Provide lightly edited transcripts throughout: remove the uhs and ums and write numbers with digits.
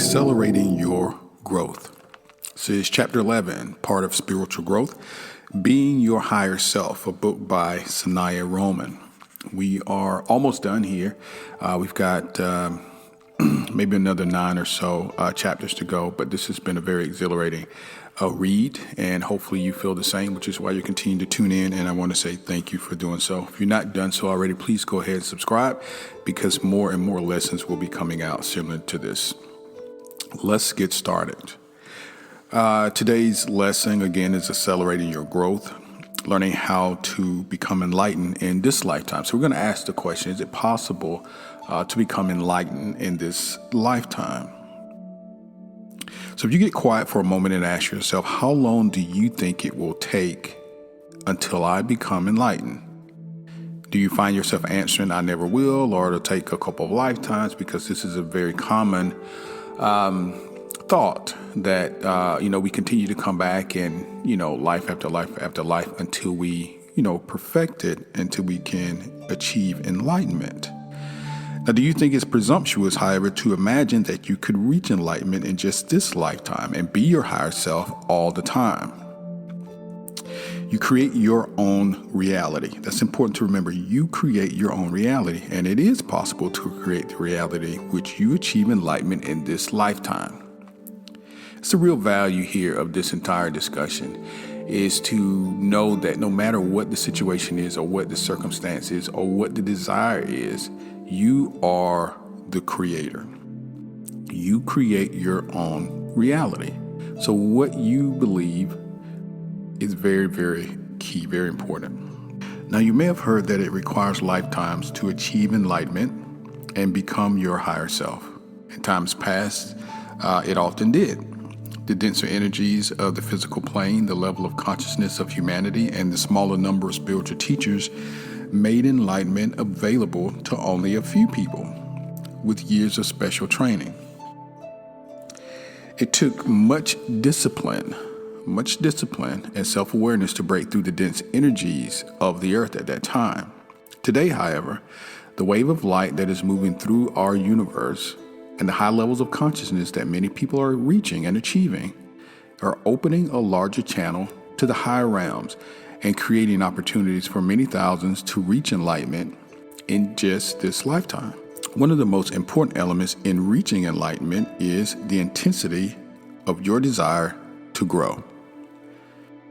accelerating your growth. This is chapter 11, part of spiritual growth, being your higher self, a book by Sanaya Roman. We are almost done here. We've got maybe another 9 or so chapters to go, but this has been a very exhilarating read, and hopefully you feel the same, which is why you continue to tune in, and I want to say thank you for doing so. If you're not done so already, please go ahead and subscribe, because more and more lessons will be coming out similar to this. Let's get started. Today's lesson, again, is accelerating your growth, learning how to become enlightened in this lifetime. So we're going to ask the question, is it possible to become enlightened in this lifetime? So if you get quiet for a moment and ask yourself, how long do you think it will take until I become enlightened? Do you find yourself answering, I never will, or it'll take a couple of lifetimes? Because this is a very common thought that, we continue to come back and, life after life after life until we, perfect it, until we can achieve enlightenment. Now, do you think it's presumptuous, however, to imagine that you could reach enlightenment in just this lifetime and be your higher self all the time? You create your own reality. That's important to remember. You create your own reality, and it is possible to create the reality which you achieve enlightenment in this lifetime. It's the real value here of this entire discussion is to know that no matter what the situation is or what the circumstance is or what the desire is, you are the creator. You create your own reality. So what you believe is very, very key, very important. Now, you may have heard that it requires lifetimes to achieve enlightenment and become your higher self. In times past, it often did. The denser energies of the physical plane, the level of consciousness of humanity, and the smaller number of spiritual teachers made enlightenment available to only a few people with years of special training. It took much discipline and self-awareness to break through the dense energies of the earth at that time. Today, however, the wave of light that is moving through our universe and the high levels of consciousness that many people are reaching and achieving are opening a larger channel to the higher realms and creating opportunities for many thousands to reach enlightenment in just this lifetime. One of the most important elements in reaching enlightenment is the intensity of your desire to grow.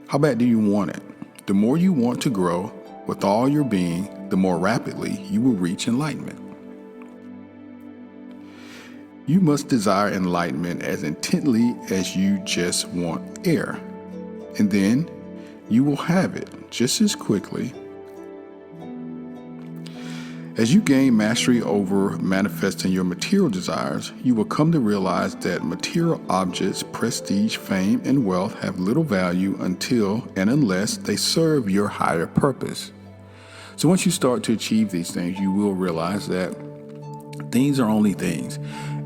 How bad do you want it? The more you want to grow with all your being, the more rapidly you will reach enlightenment. You must desire enlightenment as intently as you just want air, and then you will have it just as quickly. As you gain mastery over manifesting your material desires, you will come to realize that material objects, prestige, fame, and wealth have little value until and unless they serve your higher purpose. So once you start to achieve these things, you will realize that things are only things,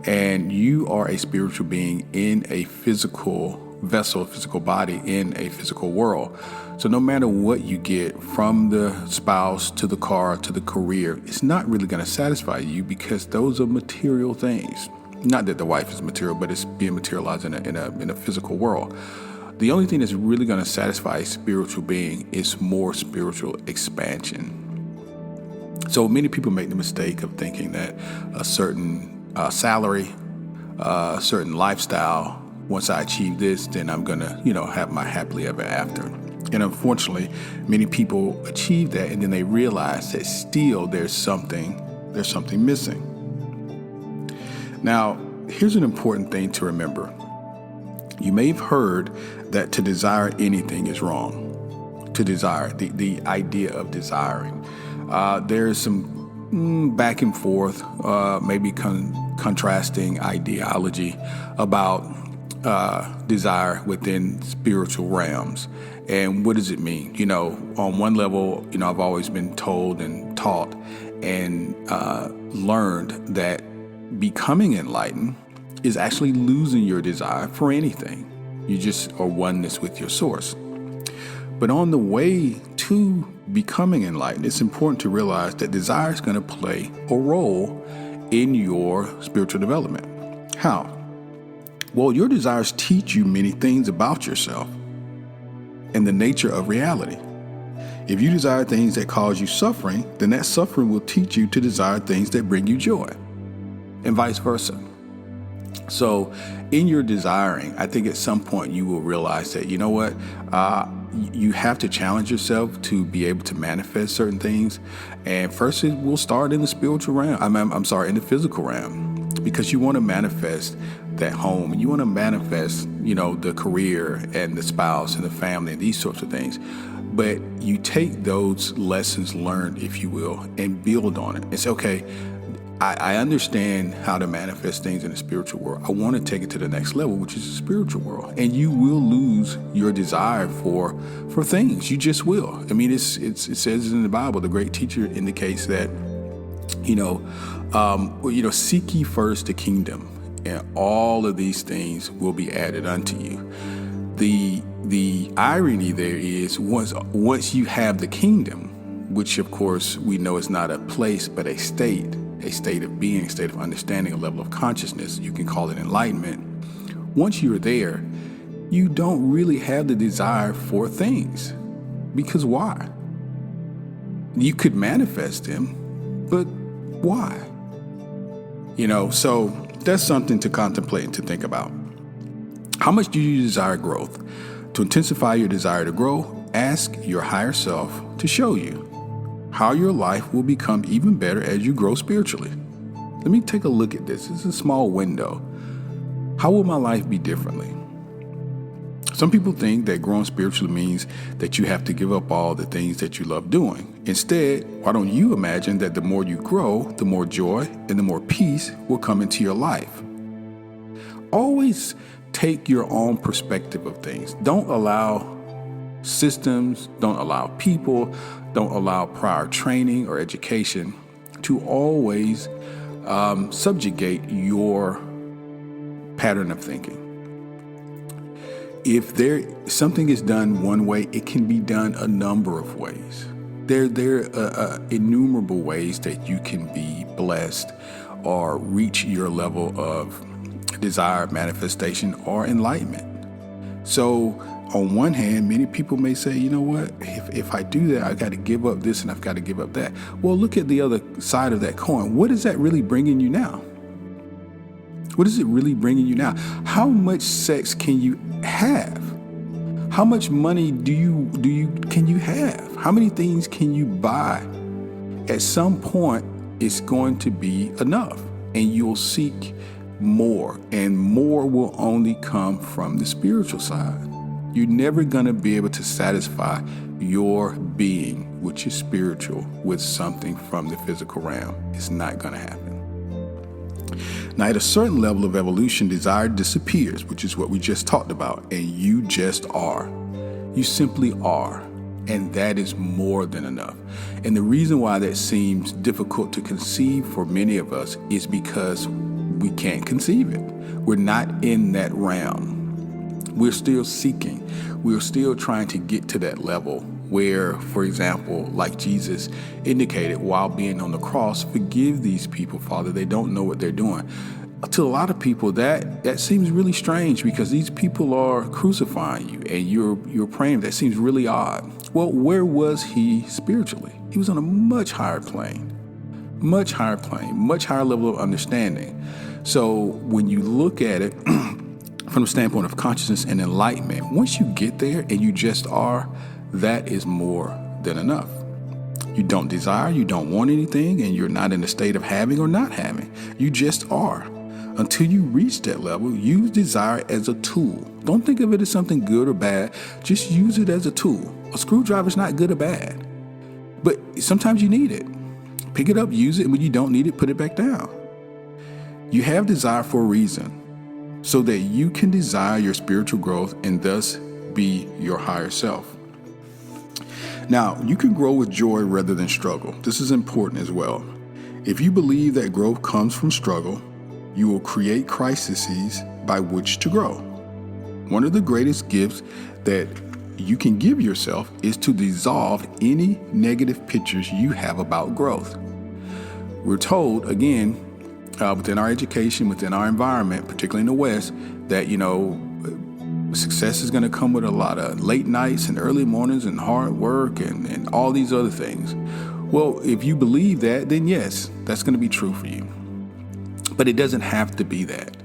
and you are a spiritual being in a physical vessel, a physical body in a physical world. So no matter what you get, from the spouse to the car to the career, it's not really going to satisfy you, because those are material things. Not that the wife is material, but it's being materialized in a physical world. The only thing that's really going to satisfy a spiritual being is more spiritual expansion. So many people make the mistake of thinking that a certain salary, a certain lifestyle, once I achieve this, then I'm going to, have my happily ever after. And unfortunately, many people achieve that, and then they realize that still there's something missing. Now, here's an important thing to remember. You may have heard that to desire anything is wrong. To desire, the idea of desiring. There is some back and forth, maybe contrasting ideology about desire within spiritual realms. And what does it mean? On one level, I've always been told and taught and learned that becoming enlightened is actually losing your desire for anything. You just are oneness with your source. But on the way to becoming enlightened, it's important to realize that desire is going to play a role in your spiritual development. How? Well, your desires teach you many things about yourself and the nature of reality. If you desire things that cause you suffering, then that suffering will teach you to desire things that bring you joy, and vice versa. So in your desiring, I think at some point you will realize that, you know what, you have to challenge yourself to be able to manifest certain things. And first it will start in the spiritual realm. In the physical realm, because you want to manifest that home, and you want to manifest, the career and the spouse and the family and these sorts of things. But you take those lessons learned, if you will, and build on it. It's okay. I understand how to manifest things in the spiritual world. I want to take it to the next level, which is the spiritual world. And you will lose your desire for things. You just will. I mean, it says in the Bible, the great teacher indicates that, seek ye first the kingdom, and all of these things will be added unto you. The irony there is once you have the kingdom, which of course we know is not a place but a state of being, a state of understanding, a level of consciousness. You can call it enlightenment. Once you're there, you don't really have the desire for things. Because why? You could manifest them, but why? So that's something to contemplate and to think about. How much do you desire growth? To intensify your desire to grow, ask your higher self to show you how your life will become even better as you grow spiritually. Let me take a look at this. It's a small window. How will my life be differently? Some people think that growing spiritually means that you have to give up all the things that you love doing. Instead, why don't you imagine that the more you grow, the more joy and the more peace will come into your life? Always take your own perspective of things. Don't allow systems, don't allow people, don't allow prior training or education to always subjugate your pattern of thinking. If something is done one way, it can be done a number of ways. There are innumerable ways that you can be blessed or reach your level of desire, manifestation, or enlightenment. So on one hand, many people may say, you know what, if I do that, I got to give up this and I've got to give up that. Well, look at the other side of that coin. What is that really bringing you now? What is it really bringing you now? How much sex can you have? How much money can you have? How many things can you buy? At some point, it's going to be enough, and you'll seek more, and more will only come from the spiritual side. You're never going to be able to satisfy your being, which is spiritual, with something from the physical realm. It's not going to happen. Now, at a certain level of evolution, desire disappears, which is what we just talked about, and you just are. You simply are, and that is more than enough. And the reason why that seems difficult to conceive for many of us is because we can't conceive it. We're not in that realm. We're still seeking. We're still trying to get to that level where, for example, like Jesus indicated while being on the cross, forgive these people, Father, they don't know what they're doing. To a lot of people, that seems really strange because these people are crucifying you and you're praying. That seems really odd. Well, where was he spiritually? He was on a much higher plane, much higher level of understanding. So when you look at it from the standpoint of consciousness and enlightenment, once you get there and you just are, that is more than enough. You don't desire, you don't want anything, and you're not in a state of having or not having. You just are. Until you reach that level, use desire as a tool. Don't think of it as something good or bad. Just use it as a tool. A screwdriver is not good or bad, but sometimes you need it. Pick it up, use it, and when you don't need it, put it back down. You have desire for a reason, so that you can desire your spiritual growth and thus be your higher self. Now, you can grow with joy rather than struggle. This is important as well. If you believe that growth comes from struggle, you will create crises by which to grow. One of the greatest gifts that you can give yourself is to dissolve any negative pictures you have about growth. We're told, again, within our education, within our environment, particularly in the West, that, success is going to come with a lot of late nights and early mornings and hard work and all these other things. Well, if you believe that, then yes, that's going to be true for you. But it doesn't have to be that.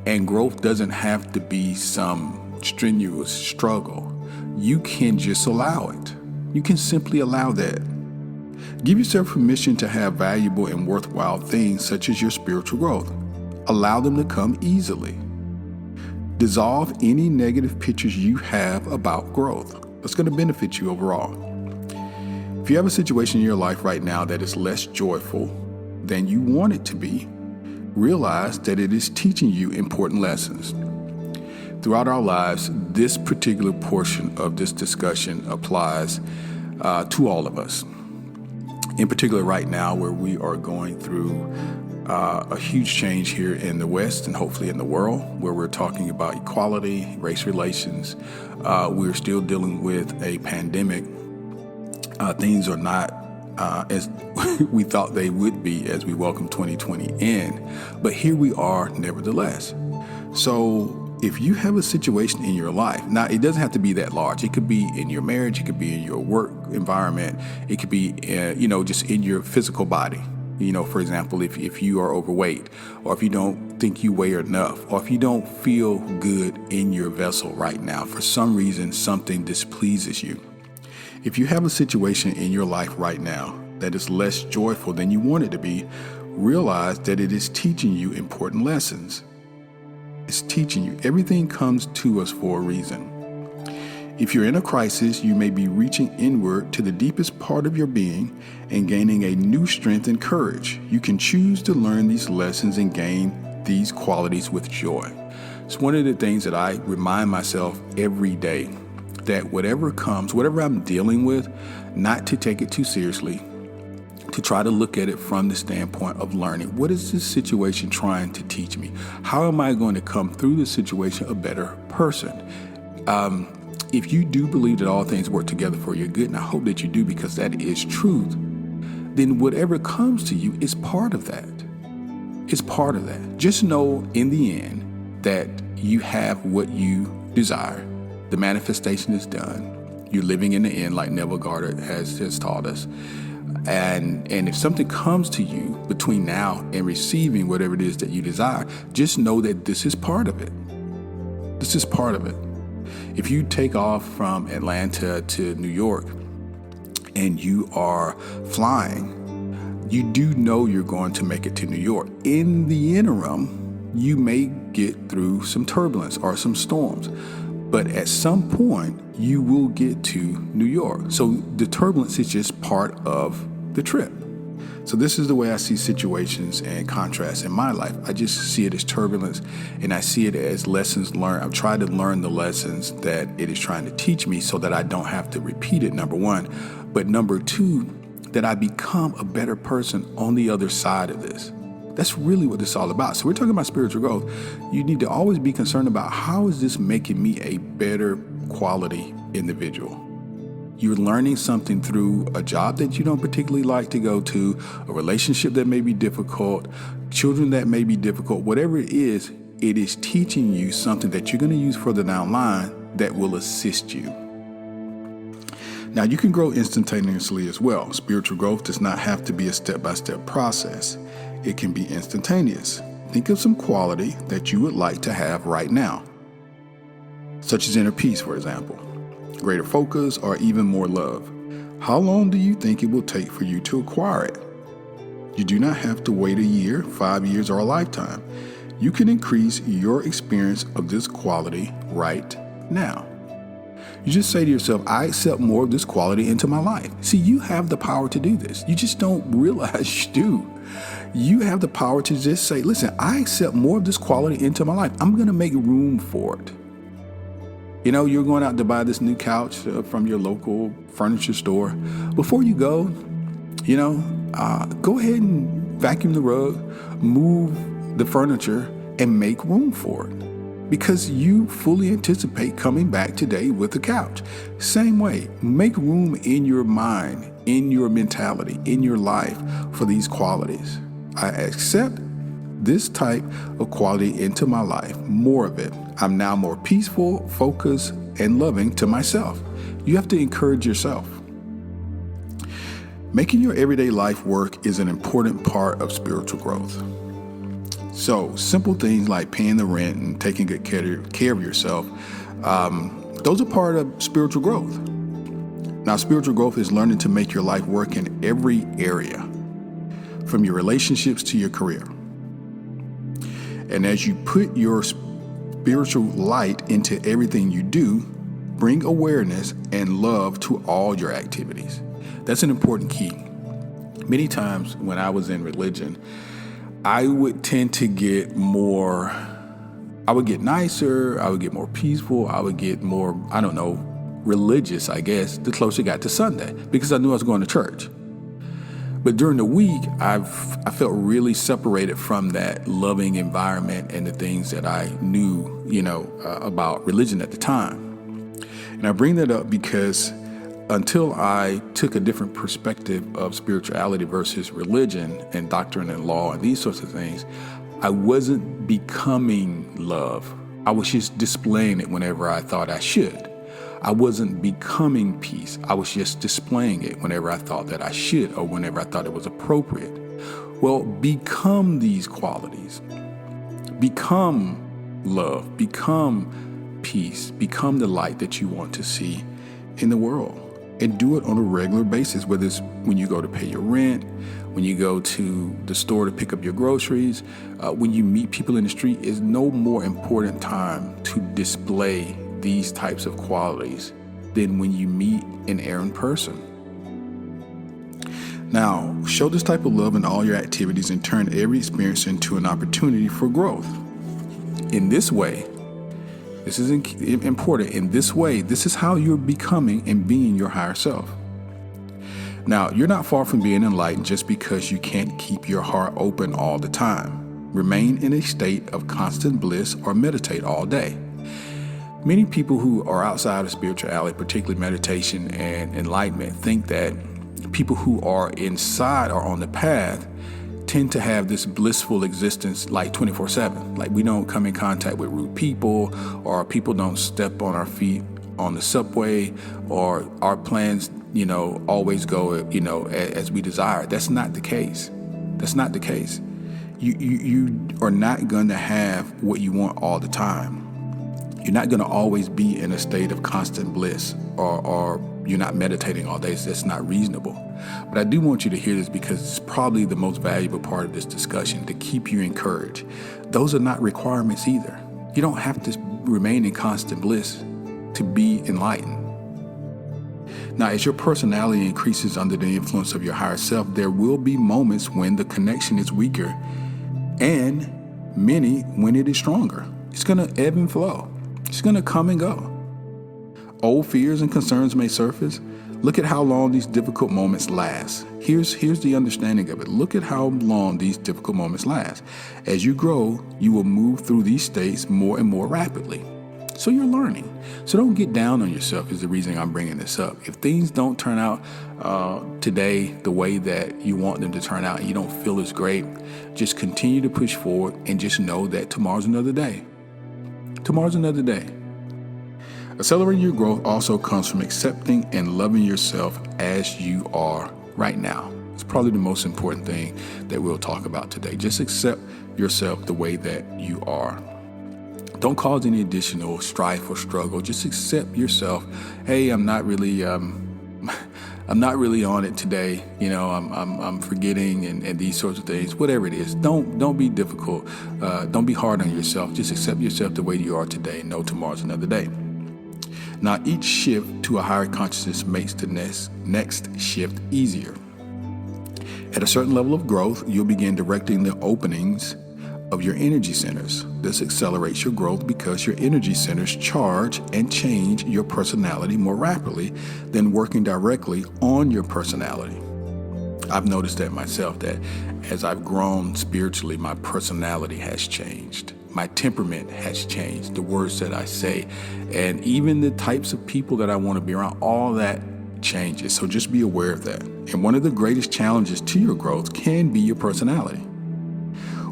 And growth doesn't have to be some strenuous struggle. You can just allow it. You can simply allow that. Give yourself permission to have valuable and worthwhile things such as your spiritual growth. Allow them to come easily. Dissolve any negative pictures you have about growth. That's going to benefit you overall. If you have a situation in your life right now that is less joyful than you want it to be, realize that it is teaching you important lessons. Throughout our lives, this particular portion of this discussion applies to all of us. In particular, right now, where we are going through a huge change here in the West and hopefully in the world, where we're talking about equality, race relations. We're still dealing with a pandemic. Things are not as we thought they would be as we welcome 2020 in, but here we are nevertheless. So if you have a situation in your life, now it doesn't have to be that large. It could be in your marriage, it could be in your work environment, it could be, just in your physical body. For example, if you are overweight, or if you don't think you weigh enough, or if you don't feel good in your vessel right now, for some reason, something displeases you. If you have a situation in your life right now that is less joyful than you want it to be, realize that it is teaching you important lessons. It's teaching you. Everything comes to us for a reason. If you're in a crisis, you may be reaching inward to the deepest part of your being and gaining a new strength and courage. You can choose to learn these lessons and gain these qualities with joy. It's one of the things that I remind myself every day, that whatever comes, whatever I'm dealing with, not to take it too seriously, to try to look at it from the standpoint of learning. What is this situation trying to teach me? How am I going to come through this situation a better person? If you do believe that all things work together for your good, and I hope that you do because that is truth, then whatever comes to you is part of that. It's part of that. Just know in the end that you have what you desire. The manifestation is done. You're living in the end, like Neville Goddard has taught us. And if something comes to you between now and receiving whatever it is that you desire, just know that this is part of it. This is part of it. If you take off from Atlanta to New York and you are flying, you do know you're going to make it to New York. In the interim, you may get through some turbulence or some storms, but at some point you will get to New York. So the turbulence is just part of the trip. So this is the way I see situations and contrasts in my life. I just see it as turbulence, and I see it as lessons learned. I've tried to learn the lessons that it is trying to teach me so that I don't have to repeat it, number one. But number two, that I become a better person on the other side of this. That's really what this is all about. So we're talking about spiritual growth. You need to always be concerned about, how is this making me a better quality individual? You're learning something through a job that you don't particularly like to go to, a relationship that may be difficult, children that may be difficult, whatever it is teaching you something that you're going to use further down the line that will assist you. Now, you can grow instantaneously as well. Spiritual growth does not have to be a step-by-step process. It can be instantaneous. Think of some quality that you would like to have right now, such as inner peace, for example, greater focus, or even more love. How long do you think it will take for you to acquire it? You do not have to wait a year, 5 years, or a lifetime. You can increase your experience of this quality right now. You just say to yourself, I accept more of this quality into my life. See, you have the power to do this. You just don't realize you do. You have the power to just say, listen, I accept more of this quality into my life. I'm going to make room for it. You're going out to buy this new couch from your local furniture store. Before you go, go ahead and vacuum the rug, move the furniture, and make room for it. Because you fully anticipate coming back today with the couch. Same way, make room in your mind, in your mentality, in your life for these qualities. I accept this type of quality into my life, more of it. I'm now more peaceful, focused, and loving to myself. You have to encourage yourself. Making your everyday life work is an important part of spiritual growth. So simple things like paying the rent and taking good care of yourself, those are part of spiritual growth. Now, spiritual growth is learning to make your life work in every area, from your relationships to your career. And as you put your spiritual light into everything you do, bring awareness and love to all your activities. That's an important key. Many times when I was in religion, I would tend to get nicer, I would get more peaceful, I would get more, religious, I guess, the closer it got to Sunday, because I knew I was going to church. But during the week, I felt really separated from that loving environment and the things that I knew, about religion at the time. And I bring that up because until I took a different perspective of spirituality versus religion and doctrine and law and these sorts of things, I wasn't becoming love. I was just displaying it whenever I thought I should. I wasn't becoming peace. I was just displaying it whenever I thought that I should or whenever I thought it was appropriate. Well, become these qualities. Become love. Become peace. Become the light that you want to see in the world. And do it on a regular basis, whether it's when you go to pay your rent, when you go to the store to pick up your groceries, when you meet people in the street. Is no more important time to display these types of qualities than when you meet an errand person. Now, show this type of love in all your activities and turn every experience into an opportunity for growth. In this way, this is important. In this way, this is how you're becoming and being your higher self. Now, you're not far from being enlightened just because you can't keep your heart open all the time. Remain in a state of constant bliss or meditate all day. Many people who are outside of spirituality, particularly meditation and enlightenment, think that people who are inside or on the path tend to have this blissful existence like 24/7. Like we don't come in contact with rude people, or people don't step on our feet on the subway, or our plans, always go, as we desire. That's not the case. That's not the case. You are not going to have what you want all the time. You're not going to always be in a state of constant bliss, or you're not meditating all day. So that's not reasonable. But I do want you to hear this because it's probably the most valuable part of this discussion, to keep you encouraged. Those are not requirements either. You don't have to remain in constant bliss to be enlightened. Now, as your personality increases under the influence of your higher self, there will be moments when the connection is weaker, and many when it is stronger. It's going to ebb and flow. It's going to come and go. Old fears and concerns may surface. Look at how long these difficult moments last. Here's the understanding of it. Look at how long these difficult moments last. As you grow, you will move through these states more and more rapidly. So you're learning. So don't get down on yourself is the reason I'm bringing this up. If things don't turn out today the way that you want them to turn out and you don't feel as great, just continue to push forward and just know that tomorrow's another day. Tomorrow's another day. Accelerating your growth also comes from accepting and loving yourself as you are right now. It's probably the most important thing that we'll talk about today. Just accept yourself the way that you are. Don't cause any additional strife or struggle. Just accept yourself. Hey, I'm not really on it today. I'm forgetting and these sorts of things. Whatever it is, don't be difficult. Don't be hard on yourself. Just accept yourself the way you are today. Know tomorrow's another day. Now, each shift to a higher consciousness makes the next shift easier. At a certain level of growth, you'll begin directing the openings of your energy centers. This accelerates your growth because your energy centers charge and change your personality more rapidly than working directly on your personality. I've noticed that myself, that as I've grown spiritually, my personality has changed. My temperament has changed, the words that I say, and even the types of people that I want to be around, all that changes. So just be aware of that. And one of the greatest challenges to your growth can be your personality,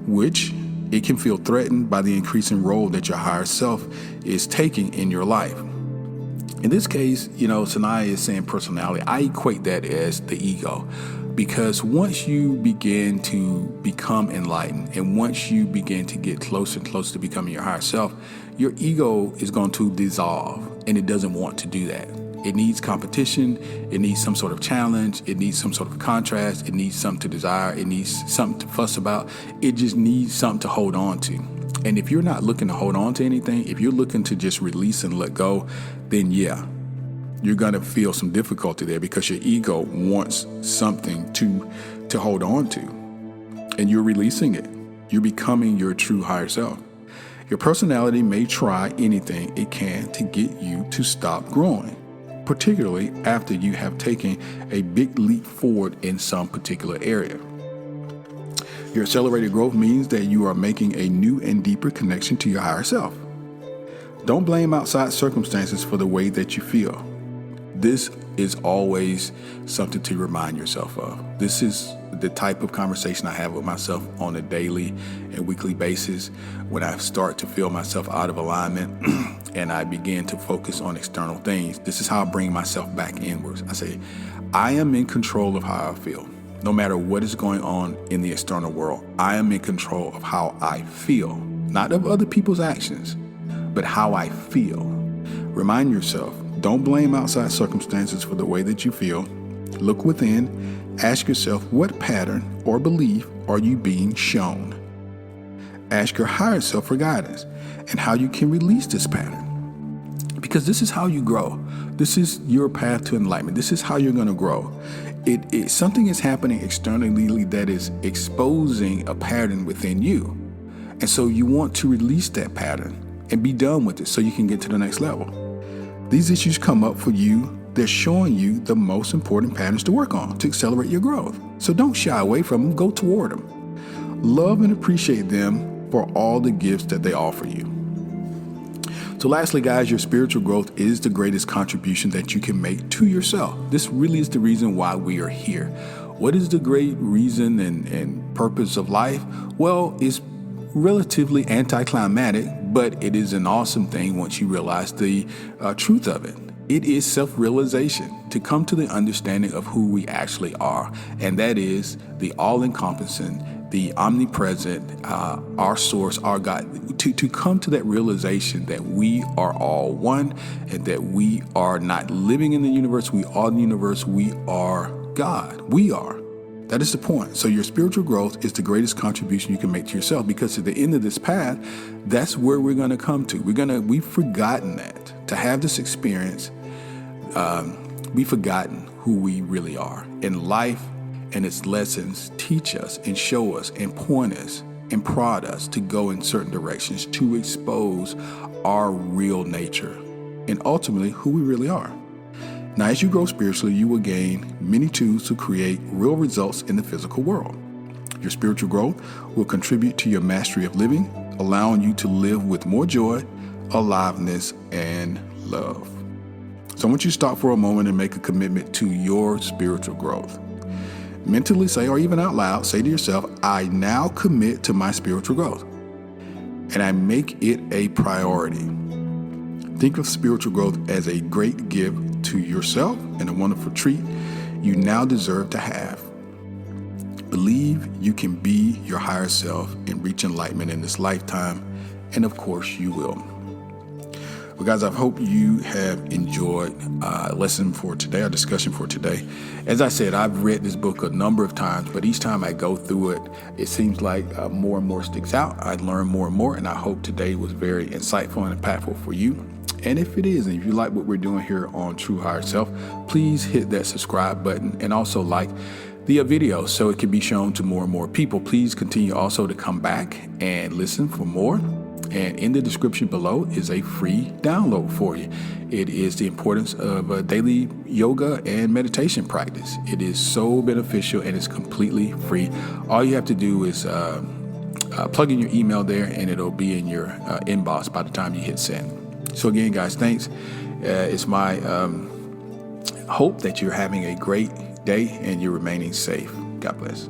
which It can feel threatened by the increasing role that your higher self is taking in your life. In this case, Sanaya is saying personality. I equate that as the ego, because once you begin to become enlightened and once you begin to get closer and closer to becoming your higher self, your ego is going to dissolve, and it doesn't want to do that. It needs competition. It needs some sort of challenge. It needs some sort of contrast. It needs something to desire. It needs something to fuss about. It just needs something to hold on to. And if you're not looking to hold on to anything, if you're looking to just release and let go, then yeah, you're going to feel some difficulty there, because your ego wants something to hold on to, and you're releasing it. You're becoming your true higher self. Your personality may try anything it can to get you to stop growing, particularly after you have taken a big leap forward in some particular area. Your accelerated growth means that you are making a new and deeper connection to your higher self. Don't blame outside circumstances for the way that you feel. This is always something to remind yourself of. This is the type of conversation I have with myself on a daily and weekly basis when I start to feel myself out of alignment and I begin to focus on external things. This is how I bring myself back inwards. I say, I am in control of how I feel. No matter what is going on in the external world, I am in control of how I feel, not of other people's actions, but how I feel. Remind yourself, don't blame outside circumstances for the way that you feel. Look within. Ask yourself, what pattern or belief are you being shown? Ask your higher self for guidance and how you can release this pattern. Because this is how you grow. This is your path to enlightenment. This is how you're going to grow. Something is happening externally that is exposing a pattern within you. And so you want to release that pattern and be done with it so you can get to the next level. These issues come up for you. They're showing you the most important patterns to work on to accelerate your growth. So don't shy away from them. Go toward them. Love and appreciate them for all the gifts that they offer you. So lastly, guys, your spiritual growth is the greatest contribution that you can make to yourself. This really is the reason why we are here. What is the great reason and purpose of life? Well, it's relatively anticlimactic, but it is an awesome thing once you realize the truth of it. It is self-realization, to come to the understanding of who we actually are, and that is the all-encompassing, the omnipresent, our source, our God, to come to that realization that we are all one and that we are not living in the universe, we are the universe, we are God, we are. That is the point. So your spiritual growth is the greatest contribution you can make to yourself, because at the end of this path, that's where we're going to come to. We've forgotten that. To have this experience, we've forgotten who we really are. And life and its lessons teach us and show us and point us and prod us to go in certain directions to expose our real nature and ultimately who we really are. Now, as you grow spiritually, you will gain many tools to create real results in the physical world. Your spiritual growth will contribute to your mastery of living, allowing you to live with more joy, aliveness, and love. So I want you to stop for a moment and make a commitment to your spiritual growth. Mentally say, or even out loud, say to yourself, I now commit to my spiritual growth, and I make it a priority. Think of spiritual growth as a great gift to yourself and a wonderful treat you now deserve to have. Believe you can be your higher self and reach enlightenment in this lifetime, and of course you will. Well, guys, I hope you have enjoyed our lesson for today, our discussion for today. As I said, I've read this book a number of times, but each time I go through it, it seems like more and more sticks out. I learn more and more, and I hope today was very insightful and impactful for you. And if it is, and if you like what we're doing here on True Higher Self, please hit that subscribe button and also like the video so it can be shown to more and more people. Please continue also to come back and listen for more. And in the description below is a free download for you. It is the importance of a daily yoga and meditation practice. It is so beneficial and it's completely free. All you have to do is plug in your email there and it'll be in your inbox by the time you hit send. So again, guys, thanks. It's my hope that you're having a great day and you're remaining safe. God bless.